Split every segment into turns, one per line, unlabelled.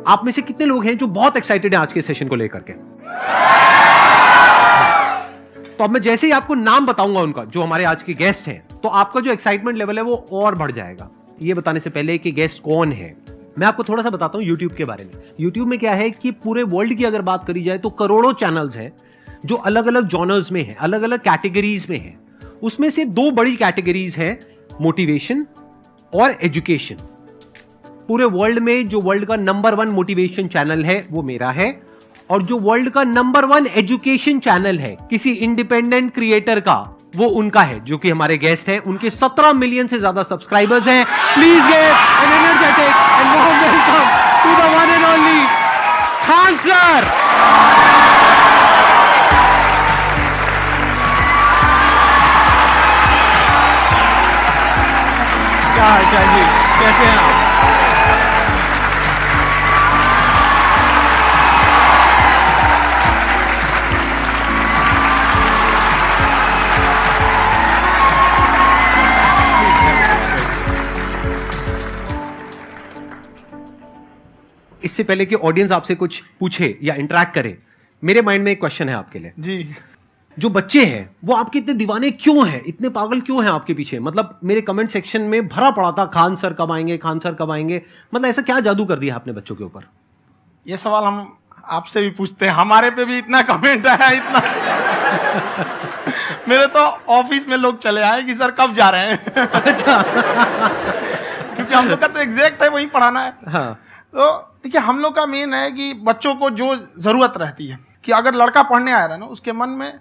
आप में से कितने लोग हैं जो बहुत एक्साइटेड हैं आज के सेशन को लेकर के? तो अब मैं जैसे ही आपको नाम बताऊंगा उनका, जो हमारे आज के गेस्ट हैं, तो आपका जो एक्साइटमेंट लेवल है वो और बढ़ जाएगा। ये बताने से पहले कि गेस्ट कौन है, मैं आपको थोड़ा सा बताता हूं YouTube के बारे में। YouTube में क्या है कि पूरे वर्ल्ड की अगर बात करी जाए तो करोड़ों चैनल्स हैं जो अलग अलग जॉनर्स में हैं, अलग अलग कैटेगरीज में हैं। उसमें से दो बड़ी कैटेगरीज हैं, मोटिवेशन और एजुकेशन। पूरे वर्ल्ड में जो वर्ल्ड का नंबर 1 मोटिवेशन चैनल है वो मेरा है, और जो वर्ल्ड का नंबर 1 एजुकेशन चैनल है किसी इंडिपेंडेंट क्रिएटर का, वो उनका है, जो कि हमारे गेस्ट हैं। उनके 17 मिलियन से ज्यादा सब्सक्राइबर्स हैं। Please give an energetic and warm welcome to the one and only Khan sir. क्या हाल चाल जी, कैसे हैं आप? इससे पहले कि ऑडियंस आपसे कुछ पूछे या इंटरेक्ट करे, मेरे माइंड में एक क्वेश्चन है आपके लिए
जी।
जो बच्चे हैं वो आपके इतने दीवाने क्यों हैं, इतने पागल क्यों हैं आपके पीछे? मतलब मेरे कमेंट सेक्शन में भरा पड़ा था, खान सर कब आएंगे, खान सर कब आएंगे। मतलब ऐसा क्या जादू कर दिया आपने बच्चों के ऊपर?
ये सवाल हम आपसे भी पूछते हैं, हमारे पे भी इतना कमेंट आया, इतना मेरे तो ऑफिस में लोग चले आए कि सर कब जा रहे हैं।
अच्छा।
क्योंकि हम लोग का तो एग्जैक्ट है वही पढ़ाना है।
हाँ।
तो देखिए, हम लोग का मेन है कि बच्चों को जो जरूरत रहती है कि अगर लड़का पढ़ने आया रहा ना, उसके मन में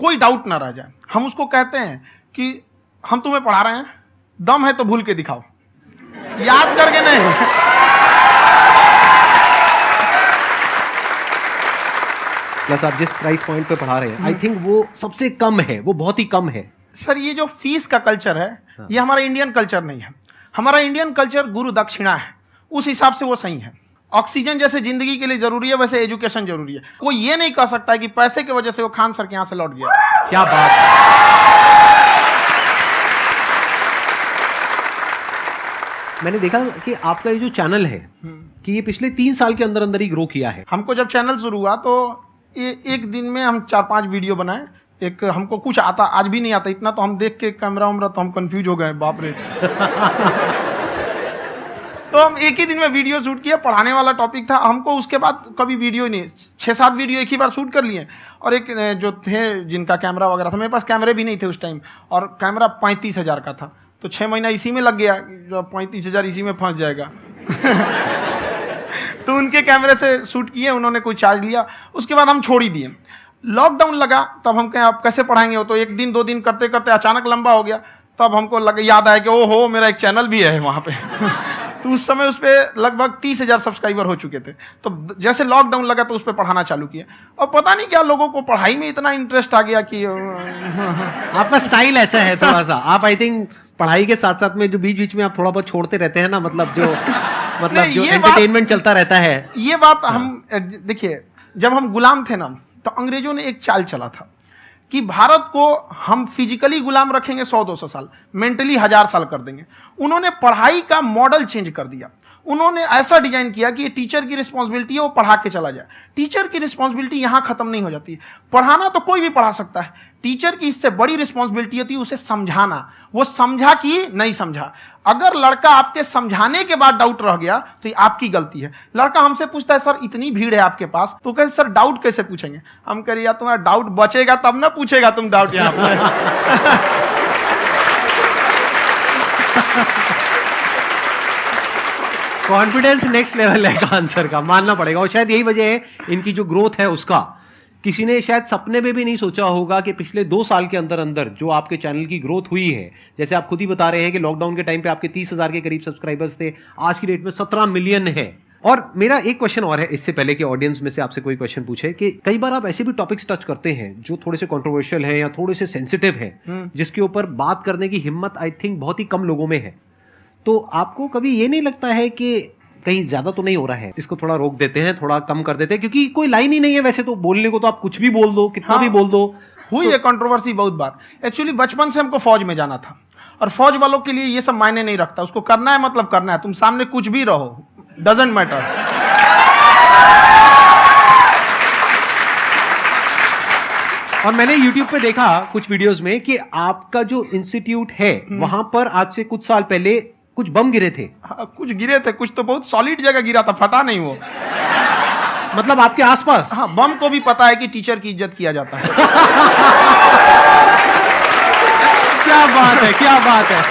कोई डाउट ना रह जाए। हम उसको कहते हैं कि हम तुम्हें पढ़ा रहे हैं, दम है तो भूल के दिखाओ, याद करके नहीं।
प्लस आप जिस प्राइस पॉइंट पे पढ़ा रहे हैं, आई थिंक वो सबसे कम है, वो बहुत ही कम है।
सर ये जो फीस का कल्चर है, ये हमारा इंडियन कल्चर नहीं है। हमारा इंडियन कल्चर गुरु दक्षिणा है, उस हिसाब से वो सही है। ऑक्सीजन जैसे जिंदगी के लिए जरूरी है, वैसे एजुकेशन जरूरी है। कोई ये नहीं कह सकता है कि पैसे की वजह से वो खान सर के यहां से लौट गया।
क्या बात है। मैंने देखा कि आपका ये जो चैनल है कि ये पिछले 3 साल के अंदर अंदर ही ग्रो किया है।
हमको जब चैनल शुरू हुआ तो एक दिन में हम 4-5 वीडियो बनाए। एक हमको कुछ आता, आज भी नहीं आता इतना, तो हम देख के कैमरा उमरा तो हम कंफ्यूज हो गए, बाप रे। तो हम एक ही दिन में वीडियो शूट किया, पढ़ाने वाला टॉपिक था हमको। उसके बाद कभी वीडियो नहीं, 6-7 वीडियो एक ही बार शूट कर लिए। और एक जो थे जिनका कैमरा वगैरह था, मेरे पास कैमरे भी नहीं थे उस टाइम, और कैमरा 35,000 का था। तो 6 महीना इसी में लग गया, जो 35,000 इसी में फंस जाएगा। तो उनके कैमरे से शूट किए, उन्होंने कोई चार्ज लिया। उसके बाद हम छोड़ ही दिए। लॉकडाउन लगा, तब हम कहें आप कैसे पढ़ाएंगे? वो तो 1 दिन 2 दिन करते करते अचानक लंबा हो गया। तब हमको याद आया कि ओहो, मेरा एक चैनल भी है वहाँ पे। तो उस समय उस पर लगभग 30,000 सब्सक्राइबर हो चुके थे। तो जैसे लॉकडाउन लगा तो उस पर पढ़ाना चालू किया, और पता नहीं क्या लोगों को पढ़ाई में इतना इंटरेस्ट आ गया कि
आपका स्टाइल ऐसा है थोड़ा सा। आप आई थिंक पढ़ाई के साथ साथ में जो बीच बीच में आप थोड़ा बहुत छोड़ते रहते हैं ना, मतलब जो एंटरटेनमेंट चलता रहता है।
ये बात हम देखिए, जब हम गुलाम थे ना, तो अंग्रेजों ने एक चाल चला था कि भारत को हम फिजिकली गुलाम रखेंगे 100-200 साल, मेंटली 1000 साल कर देंगे। उन्होंने पढ़ाई का मॉडल चेंज कर दिया। उन्होंने ऐसा डिजाइन किया कि ये टीचर की रिस्पॉन्सिबिलिटी है, वो पढ़ा के चला जाए। टीचर की रिस्पॉन्सिबिलिटी यहां खत्म नहीं हो जाती। पढ़ाना तो कोई भी पढ़ा सकता है, टीचर की इससे बड़ी रिस्पॉन्सिबिलिटी होती है उसे समझाना। वो समझा कि नहीं समझा। अगर लड़का आपके समझाने के बाद डाउट रह गया तो ये आपकी गलती है। लड़का हमसे पूछता है सर इतनी भीड़ है आपके पास, तो कहे सर डाउट कैसे पूछेंगे? हम कह रहे यार तुम्हारा डाउट बचेगा तब ना पूछेगा तुम डाउट यहाँ पे।
कॉन्फिडेंस नेक्स्ट लेवल है आंसर का, मानना पड़ेगा। और शायद यही वजह है इनकी जो ग्रोथ है उसका। किसी ने शायद सपने में भी नहीं सोचा होगा कि पिछले 2 साल के अंदर अंदर जो आपके चैनल की ग्रोथ हुई है, जैसे आप खुद ही बता रहे हैं कि लॉकडाउन के टाइम पे आपके 30,000 के करीब सब्सक्राइबर्स थे, आज की डेट में 17 मिलियन है। और मेरा एक क्वेश्चन और है, इससे पहले कि ऑडियंस में से आपसे कोई क्वेश्चन पूछे, कि कई बार आप ऐसे भी टॉपिक्स टच करते हैं जो थोड़े से कंट्रोवर्शियल हैं या थोड़े से सेंसिटिव हैं, जिसके ऊपर बात करने की हिम्मत आई थिंक बहुत ही कम लोगों में है। तो आपको कभी ये नहीं लगता है कि कहीं ज्यादा तो नहीं हो रहा है, इसको थोड़ा रोक देते हैं, थोड़ा कम कर देते हैं? क्योंकि कोई लाइन ही नहीं है वैसे तो बोलने को, तो आप कुछ भी बोल दो, कितना भी बोल दो।
हुई है कंट्रोवर्सी बहुत बार। एक्चुअली बचपन से हमको फौज में जाना था, और फौज वालों के लिए ये सब मायने नहीं रखता। उसको करना है मतलब करना है, तुम सामने कुछ भी रहो, डजंट मैटर।
और मैंने YouTube पे देखा कुछ वीडियोस में कि आपका जो इंस्टीट्यूट है वहां पर आज से कुछ साल पहले कुछ बम गिरे थे।
हाँ, कुछ गिरे थे, कुछ तो बहुत सॉलिड जगह गिरा था, फटा नहीं वो।
मतलब आपके आसपास?
हाँ, बम को भी पता है कि टीचर की इज्जत किया जाता है।
क्या बात है, क्या बात है।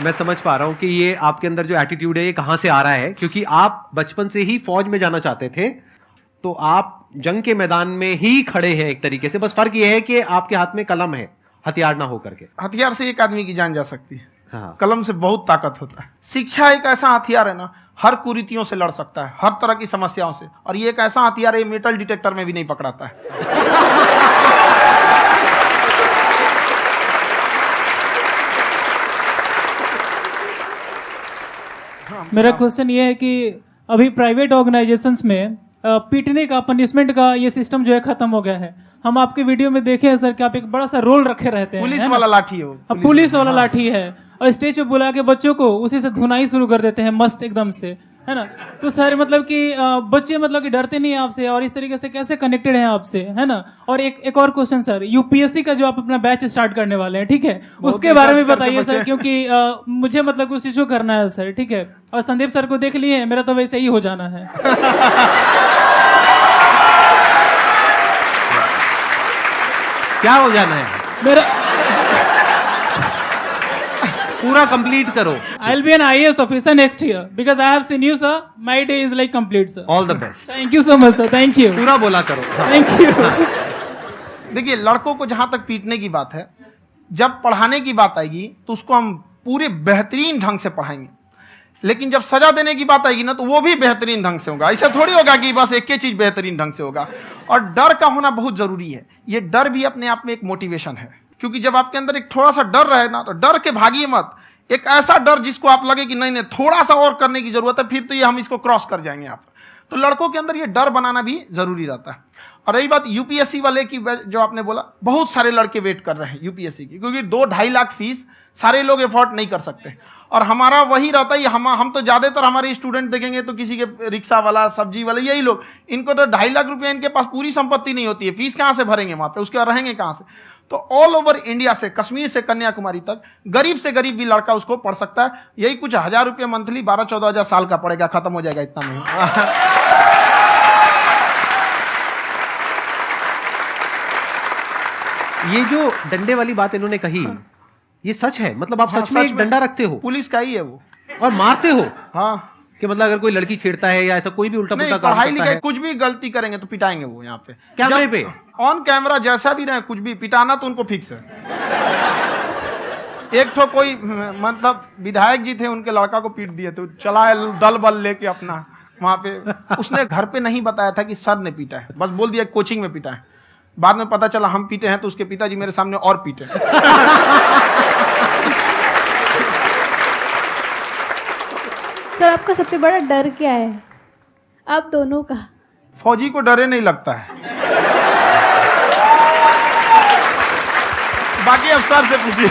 मैं समझ पा रहा हूं कि ये आपके अंदर जो एटीट्यूड है ये कहां से आ रहा है, क्योंकि आप बचपन से ही फौज में जाना चाहते थे, तो आप जंग के मैदान में ही खड़े हैं एक तरीके से। बस फर्क ये है कि आपके हाथ में कलम है, हथियार ना हो करके।
हथियार से एक आदमी की जान जा सकती है,
हाँ।
कलम से बहुत ताकत होता है। शिक्षा एक ऐसा हथियार है ना, हर कुरीतियों से लड़ सकता है, हर तरह की समस्याओं से। और ये एक ऐसा हथियार है, मेटल डिटेक्टर में भी नहीं पकड़ाता है।
मेरा क्वेश्चन ये है कि अभी प्राइवेट ऑर्गेनाइजेशंस में पीटने का, पनिशमेंट का ये सिस्टम जो है खत्म हो गया है। हम आपके वीडियो में देखे हैं सर कि आप एक बड़ा सा रोल रखे रहते हैं,
पुलिस वाला लाठी है वो,
पुलिस वाला लाठी है, और स्टेज पे बुला के बच्चों को उसी से धुनाई शुरू कर देते हैं मस्त एकदम से, है ना। तो सर मतलब कि बच्चे मतलब कि डरते नहीं है आपसे, और इस तरीके से कैसे कनेक्टेड हैं आपसे, है ना। और एक और क्वेश्चन सर, यूपीएससी का जो आप अपना बैच स्टार्ट करने वाले हैं, ठीक है, उसके बारे में बताइए सर, क्योंकि मुझे मतलब उस चीज को करना है सर, ठीक है। और संदीप सर को देख लिए, मेरा तो वैसे ही हो जाना है।
क्या हो जाना है?
मेरा
पूरा कंप्लीट करो।
I'll be an IAS officer next year because I have seen you, sir. My day is like complete, sir.
All the best.
Thank you so much, sir. Thank you.
पूरा बोला करो।
Thank you.
देखिए, लड़कों को जहां तक पीटने की बात है, जब पढ़ाने की बात आएगी तो उसको हम पूरे बेहतरीन ढंग से पढ़ाएंगे। लेकिन जब सजा देने की बात आएगी ना, तो वो भी बेहतरीन ढंग से होगा। ऐसा थोड़ी होगा कि बस एक ही चीज बेहतरीन ढंग से होगा। और डर का होना बहुत जरूरी है। ये डर भी अपने आप में एक मोटिवेशन है, क्योंकि जब आपके अंदर एक थोड़ा सा डर रहे ना, तो डर के भागिए मत। एक ऐसा डर जिसको आप लगे कि नहीं नहीं थोड़ा सा और करने की जरूरत है, फिर तो ये हम इसको क्रॉस कर जाएंगे आप। तो लड़कों के अंदर ये डर बनाना भी जरूरी रहता है। और रही बात यूपीएससी वाले की, जो आपने बोला, बहुत सारे लड़के वेट कर रहे हैं यूपीएससी की, क्योंकि 2-2.5 लाख फीस सारे लोग एफोर्ड नहीं कर सकते। और हमारा वही रहता है, हम तो ज्यादातर हमारे स्टूडेंट देखेंगे तो किसी के रिक्शा वाला, सब्जी वाला, यही लोग, इनको तो 2.5 लाख रुपया, इनके पास पूरी संपत्ति नहीं होती है, फीस कहाँ से भरेंगे वहां पे, उसके बाद रहेंगे कहाँ से। तो ऑल ओवर इंडिया से, कश्मीर से कन्याकुमारी तक, गरीब से गरीब भी लड़का उसको पढ़ सकता है। यही कुछ 1000 रुपये मंथली, 12-14 हजार साल का पड़ेगा, खत्म हो जाएगा इतना में।
ये जो डंडे वाली बात इन्होंने कही, ये सच है? मतलब आप सच में एक डंडा रखते हो?
पुलिस का ही है वो।
और मारते हो?
हाँ,
कि मतलब अगर कोई लड़की छेड़ता है या ऐसा कोई भी उल्टा पुल्टा काम
पढ़ाई
करता
लिखाई
है,
कुछ भी गलती करेंगे तो पिटाएंगे वो। यहाँ पे
कैमरे पे
ऑन कैमरा जैसा भी रहे, कुछ भी पिटाना तो उनको फिक्स है। एक तो कोई मतलब विधायक जी थे, उनके लड़का को पीट दिए, तो चला दल बल लेके अपना वहां पे। उसने घर पे नहीं बताया था कि सर ने पीटा है, बस बोल दिया कोचिंग में पीटा है। बाद में पता चला हम पीटे हैं, तो उसके पिताजी मेरे सामने और पीटे।
सर आपका सबसे बड़ा डर क्या है आप दोनों का?
फौजी को डरे नहीं लगता है। बाकी अब सर से पूछिए।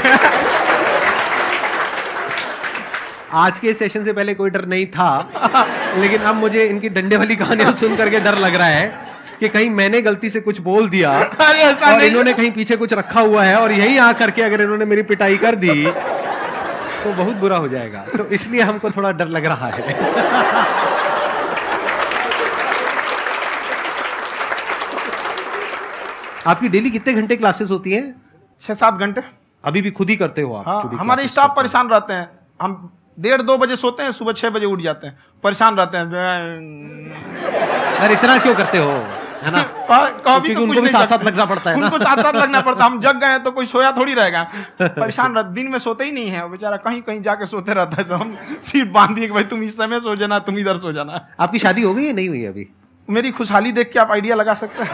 आज के सेशन से पहले कोई डर नहीं था, लेकिन अब मुझे इनकी डंडे वाली कहानियां सुन करके डर लग रहा है कि कहीं मैंने गलती से कुछ बोल दिया और इन्होंने कहीं पीछे कुछ रखा हुआ है, और यही आ करके अगर इन्होंने मेरी पिटाई कर दी तो बहुत बुरा हो जाएगा। तो इसलिए हमको थोड़ा डर लग रहा है। आपकी डेली कितने घंटे क्लासेस होती है?
6-7 घंटे।
अभी भी खुद ही करते हो आप?
हाँ, हमारे स्टाफ परेशान रहते हैं। हम 1:30-2 बजे सोते हैं, सुबह 6 बजे उठ जाते हैं, परेशान रहते हैं।
अरे इतना क्यों करते हो, है ना? क्योंकि उनको भी साथ साथ लगना पड़ता है ना।
उनको साथ साथ लगना पड़ता है। हम जग गए तो कोई सोया थोड़ी रहेगा, परेशान रहते। दिन में सोते ही नहीं है बेचारा, कहीं कहीं जाके सोते रहता है। हम सीट बांध दिए कि भाई तुम इस समय सो जाना, तुम इधर सो जाना।
आपकी शादी हो गई है? नहीं हुई है अभी?
मेरी खुशहाली देख के आप आइडिया लगा सकते हैं।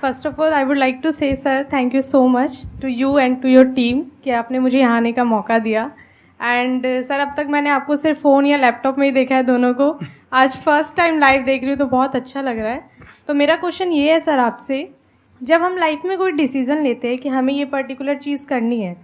First of all I would like to say sir thank you so much to you and to your team कि आपने मुझे यहाँ आने का मौका दिया। एंड सर अब तक मैंने आपको सिर्फ फ़ोन या लैपटॉप में ही देखा है दोनों को, आज फर्स्ट टाइम लाइव देख रही हूँ तो बहुत अच्छा लग रहा है। तो मेरा क्वेश्चन ये है सर आपसे, जब हम लाइफ में कोई डिसीज़न लेते हैं कि हमें ये पर्टिकुलर चीज़ करनी है,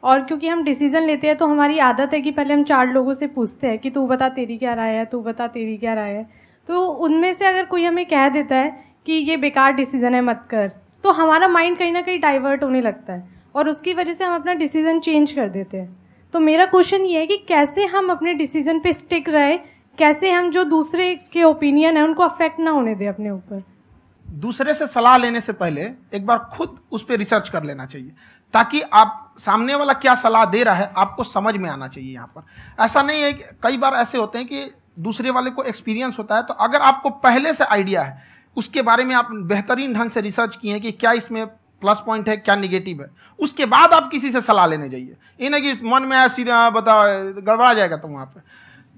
और क्योंकि हम डिसीजन लेते हैं तो हमारी आदत है कि पहले हम 4 लोगों से पूछते हैं कि तू बता तेरी क्या राय है, तू बता तेरी क्या राय है। तो उनमें से अगर कोई हमें कह देता है कि ये बेकार डिसीजन है मत कर, तो हमारा माइंड कहीं ना कहीं डाइवर्ट होने लगता है और उसकी वजह से हम अपना डिसीजन चेंज कर देते हैं। तो मेरा क्वेश्चन ये है कि कैसे हम अपने डिसीजन पे स्टिक रहे, कैसे हम जो दूसरे के ओपिनियन है उनको अफेक्ट ना होने दें अपने ऊपर।
दूसरे से सलाह लेने से पहले एक बार खुद उस पर रिसर्च कर लेना चाहिए, ताकि आप सामने वाला क्या सलाह दे रहा है आपको समझ में आना चाहिए। यहाँ पर ऐसा नहीं है कि कई बार ऐसे होते हैं कि दूसरे वाले को एक्सपीरियंस होता है, तो अगर आपको पहले से आइडिया है, उसके बारे में आप बेहतरीन ढंग से रिसर्च किए हैं कि क्या इसमें प्लस पॉइंट है क्या निगेटिव है, उसके बाद आप किसी से सलाह लेने जाइए। ये नहीं कि मन में आया सीधा बता गड़बड़ा जाएगा। तो वहाँ पे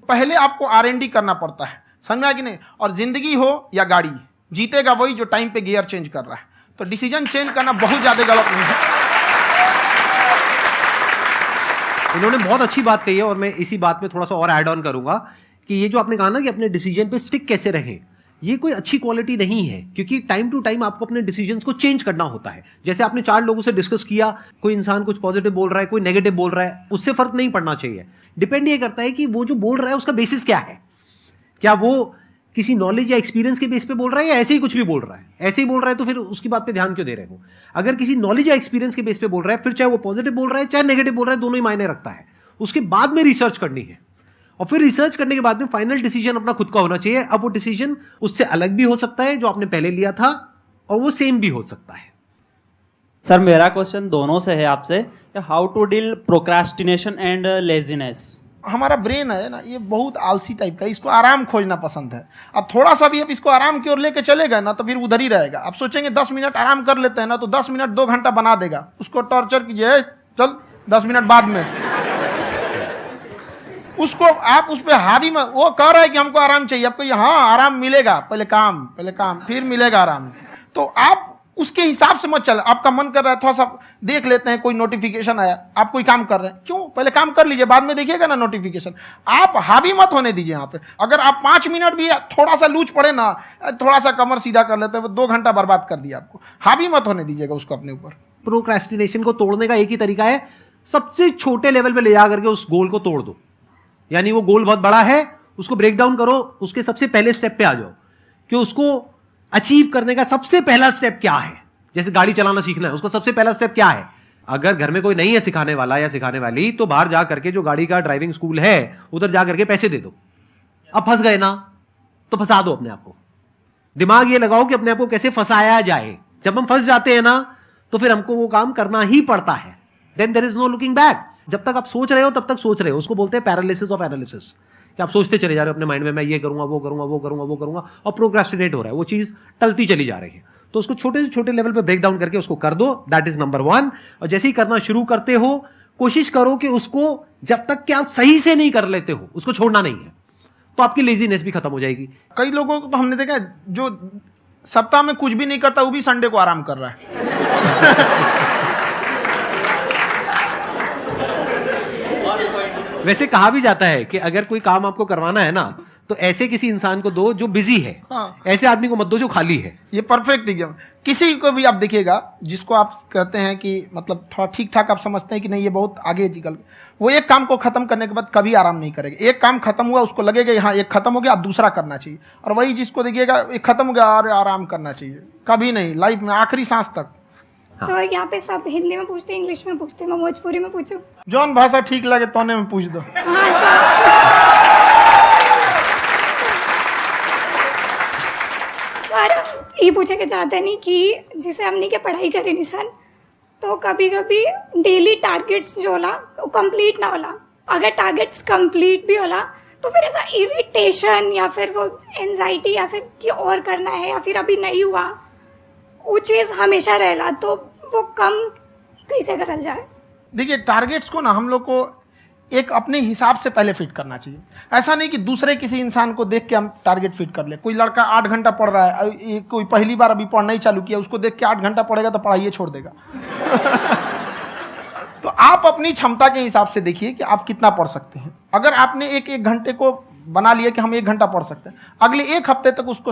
पहले आपको R&D करना पड़ता है, समझ में आया कि नहीं। और जिंदगी हो या गाड़ी, जीतेगा वही जो टाइम पे गियर चेंज कर रहा है। तो डिसीजन चेंज करना बहुत ज्यादा गलत नहीं है।
इन्होंने बहुत अच्छी बात कही है और मैं इसी बात में थोड़ा सा और ऐड ऑन करूंगा कि ये जो आपने कहा ना कि अपने डिसीजन पे स्टिक कैसे रहें, ये कोई अच्छी क्वालिटी नहीं है, क्योंकि टाइम टू टाइम आपको अपने डिसीजंस को चेंज करना होता है। जैसे आपने 4 लोगों से डिस्कस किया, कोई इंसान कुछ पॉजिटिव बोल रहा है, कोई नेगेटिव बोल रहा है, उससे फर्क नहीं पड़ना चाहिए। डिपेंड ये करता है कि वो जो बोल रहा है उसका बेसिस क्या है। क्या वो किसी नॉलेज या एक्सपीरियंस के बेस पे बोल रहा है या ऐसे ही कुछ भी बोल रहा है? ऐसे ही बोल रहा है तो फिर उसकी बात पे ध्यान क्यों दे रहे हो? अगर किसी नॉलेज या एक्सपीरियंस के बेस पे बोल रहा है, फिर चाहे वो पॉजिटिव बोल रहा है चाहे नेगेटिव बोल रहा है, दोनों ही मायने रखता है। उसके बाद में रिसर्च करनी है और फिर रिसर्च करने के बाद में फाइनल डिसीजन अपना खुद का होना चाहिए। अब वो डिसीजन उससे अलग भी हो सकता है जो आपने पहले लिया था, और वो सेम भी हो सकता है।
सर मेरा क्वेश्चन दोनों से है आपसे, how to deal procrastination and laziness.
हमारा ब्रेन है ना, ये बहुत आलसी टाइप का, इसको आराम खोजना पसंद है। अब थोड़ा सा भी अब इसको आराम की ओर लेके चलेगा ना तो फिर उधर ही रहेगा। आप सोचेंगे 10 मिनट आराम कर लेते हैं ना, तो 10 मिनट 2 घंटा बना देगा। उसको टॉर्चर कीजिए, चल 10 मिनट बाद में। उसको आप उस पर हावी में, वो कह रहा है कि हमको आराम चाहिए, आपको हाँ आराम मिलेगा, पहले काम फिर मिलेगा आराम। तो आप उसके हिसाब से मत चल। आपका मन कर रहा है थोड़ा सा देख लेते हैं, कोई नोटिफिकेशन आया, आप कोई काम कर रहे हैं, क्यों पहले काम कर लीजिए, बाद में देखिएगा ना नोटिफिकेशन। आप हावी मत होने दीजिए यहाँ पे। अगर आप 5 मिनट भी थोड़ा सा लूज पड़े ना, थोड़ा सा कमर सीधा कर लेते हैं, 2 घंटा बर्बाद कर दिया आपको। हावी मत होने दीजिएगा उसको अपने ऊपर।
प्रोक्रेस्टिनेशन को तोड़ने का एक ही तरीका है, सबसे छोटे लेवल पे ले जा करके उस गोल को तोड़ दो। यानी वो गोल बहुत बड़ा है, उसको ब्रेक डाउन करो, उसके सबसे पहले स्टेप पे आ जाओ कि उसको अचीव करने का सबसे पहला स्टेप क्या है। जैसे गाड़ी चलाना सीखना है, उसका सबसे पहला स्टेप क्या है। अगर घर में कोई नहीं है सिखाने वाला या सिखाने वाली, तो बाहर जा करके जो गाड़ी का ड्राइविंग स्कूल है उधर जा करके पैसे दे दो। अब फंस गए ना तो फंसा दो अपने आप को। दिमाग ये लगाओ कि अपने आप को कैसे फंसाया जाए। जब हम फंस जाते हैं ना तो फिर हमको वो काम करना ही पड़ता है। Then there is no looking back. जब तक आप सोच रहे हो तब तक सोच रहे हो, उसको बोलते हैं पैरालिसिस ऑफ एनालिसिस, कि आप सोचते चले जा रहे हो अपने माइंड में, मैं ये करूंगा वो करूंगा वो करूंगा वो करूंगा, और प्रोक्रेस्टिनेट हो रहा है, वो चीज टलती चली जा रही है। तो उसको छोटे से छोटे लेवल पे ब्रेक डाउन करके उसको कर दो, दैट इज नंबर 1। और जैसे ही करना शुरू करते हो, कोशिश करो कि उसको जब तक कि आप सही से नहीं कर लेते हो उसको छोड़ना नहीं है, तो आपकी लेजीनेस भी खत्म हो जाएगी।
कई लोगों को तो हमने देखा जो सप्ताह में कुछ भी नहीं करता, वो भी संडे को आराम कर रहा है।
वैसे कहा भी जाता है कि अगर कोई काम आपको करवाना है ना तो ऐसे किसी इंसान को दो जो बिजी है।
हाँ।
ऐसे आदमी को मत दो जो खाली है।
ये परफेक्ट एग्जाम। किसी को भी आप देखिएगा जिसको आप कहते हैं कि मतलब थोड़ा ठीक ठाक आप समझते हैं कि नहीं ये बहुत आगे निकल, वो एक काम को खत्म करने के बाद कभी आराम नहीं करेगा। एक काम खत्म हुआ उसको लगेगा हाँ एक खत्म हो गया, अब दूसरा करना चाहिए। और वही जिसको देखिएगा एक खत्म हो गया और आराम करना चाहिए, कभी नहीं, लाइफ में आखिरी सांस तक।
सर यहाँ पे सब हिंदी में पूछते हैं, इंग्लिश में पूछते हैं, मैं भोजपुरी में पूछूं?
जौन भाषा ठीक लगे तोने में पूछ दो।
हाँ सर। सर ये पूछे के चाहते नहीं कि जैसे हमने के पढ़ाई करे निशान, तो कभी कभी डेली टारगेट्स जो होला वो कंप्लीट ना होला। अगर टारगेट्स कंप्लीट भी होला तो फिर ऐसा इरिटेशन या फिर वो एंजाइटी या फिर कि और करना है या फिर अभी नहीं हुआ, वो चीज़ हमेशा रहेला। तो वो कम कैसे करल जाए?
देखिए टारगेट्स को ना हम लोग को एक अपने हिसाब से पहले फिट करना चाहिए। ऐसा नहीं कि दूसरे किसी इंसान को देख के हम टारगेट फिट कर ले। कोई लड़का 8 घंटा पढ़ रहा है, कोई पहली बार अभी पढ़ना ही चालू किया, उसको देख के 8 घंटा पढ़ेगा तो पढ़ाई छोड़ देगा। तो आप अपनी क्षमता के हिसाब से देखिए कि आप कितना पढ़ सकते हैं। अगर आपने एक घंटे को बना लिया कि हम 1 घंटा पढ़ सकते हैं, अगले 1 हफ्ते तक उसको